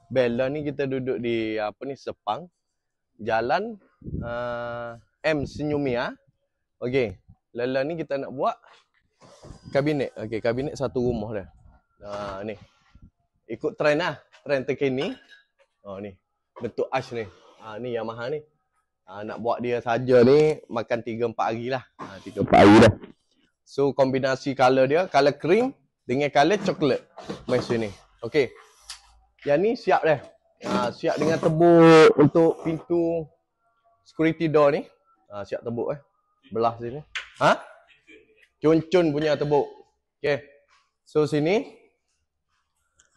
Bella ni kita duduk di apa ni, Sepang. Jalan M Senyumia. Okey. Lala ni kita nak buat kabinet. Okey, kabinet satu rumah dah. Ni. Ikut trend lah. Trend terkini. Ni. Bentuk ash ni. Ni Yamaha ni. Nak buat dia saja ni makan 3-4 hari lah. 3-4 hari dah. So kombinasi color dia, color cream dengan color coklat. Mai sini. Okey. Yang ni siap dah. Siap dengan tebuk untuk pintu security door ni. Siap tebuk belah sini. Cun-cun punya tebuk. Okey. So sini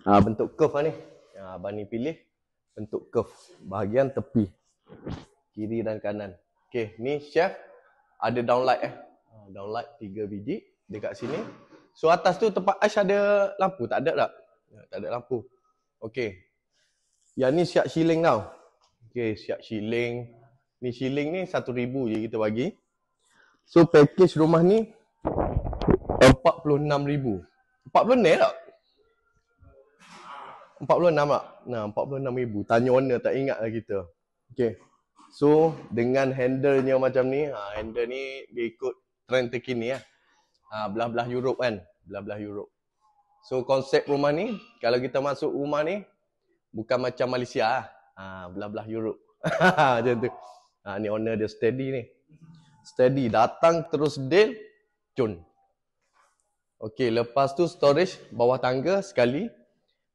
bentuk curve lah ni. Abang ni pilih bentuk curve bahagian tepi. Kiri dan kanan. Okey, ni chef ada downlight downlight 3 biji dekat sini. So atas tu tempat ash ada lampu, tak ada tak? Tak ada lampu. Okey. Yang ni siap shilling tau. Okey, siap shilling. Ni shilling ni 1,000 je kita bagi. So package rumah ni 46,000. 46 tak? 46 tak? Nah, 46,000. Tanya owner tak ingat lah kita. Okey. So dengan handle-nya macam ni, handle ni dia ikut trend terkini belah-belah Europe kan, belah-belah Europe. So konsep rumah ni, kalau kita masuk rumah ni bukan macam Malaysia belah-belah Europe. Macam tu. Ni owner dia steady ni. Steady, datang terus deal, cun. Okey, lepas tu storage bawah tangga sekali.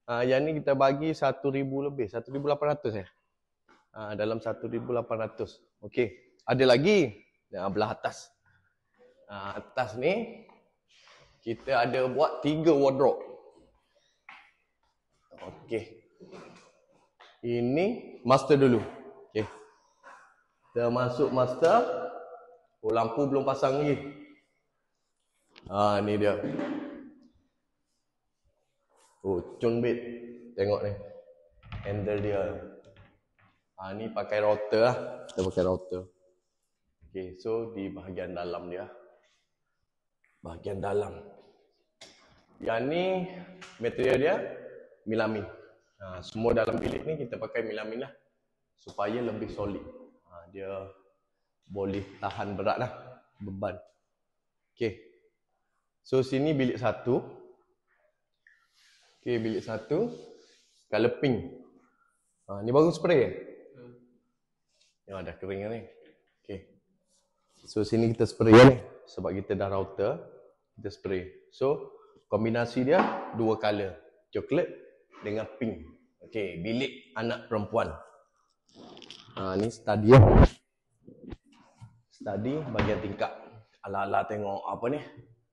Yang ni kita bagi 1,000 lebih, 1,800 dalam 1,800. Okey, ada lagi belah atas. Atas ni kita ada buat 3 wardrobe. Okey. Ini master dulu. Okey. Kita masuk master. Lampu belum pasang lagi. Ni dia. Cun bed. Tengok ni. Handle dia. Ni pakai router lah. Kita pakai router. Okay, so di bahagian dalam dia. Bahagian dalam. Yang ni material dia melamine. Semua dalam bilik ni kita pakai melamine lah. Supaya lebih solid. Dia boleh tahan berat lah. Beban. Okay. So sini bilik 1. Okay, bilik 1. Color pink. Ni baru spray dah kering ni. Okay. So sini kita spray ni. Sebab kita dah router, kita spray. So kombinasi dia 2 color. Coklat dengan pink. Okay, bilik anak perempuan. Ni study Study bahagian tingkap. Ala-ala tengok apa ni?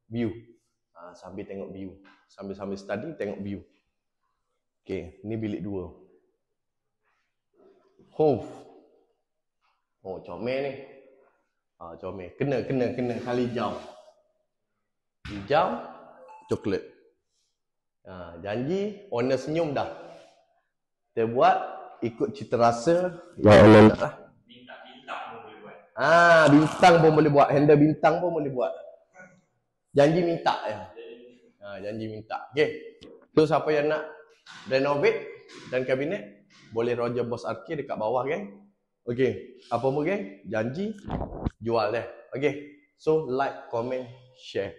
View. Sambil tengok view. Sambil-sambil study tengok view. Okay, ni bilik 2. Comel ni. Comel. Kena kali hijau. Hijau, coklat. Janji owner senyum dah. Kita buat ikut cita rasa yang owner nak lah. Bintang pun boleh buat. Bintang pun boleh buat. Handle bintang pun boleh buat. Janji minta je. Janji minta. Okay. So siapa yang nak renovate dan kabinet, boleh Roger Boss Arcade dekat bawah geng. Okay. Apa pun geng, janji jual deh. Okay. So like, comment, share.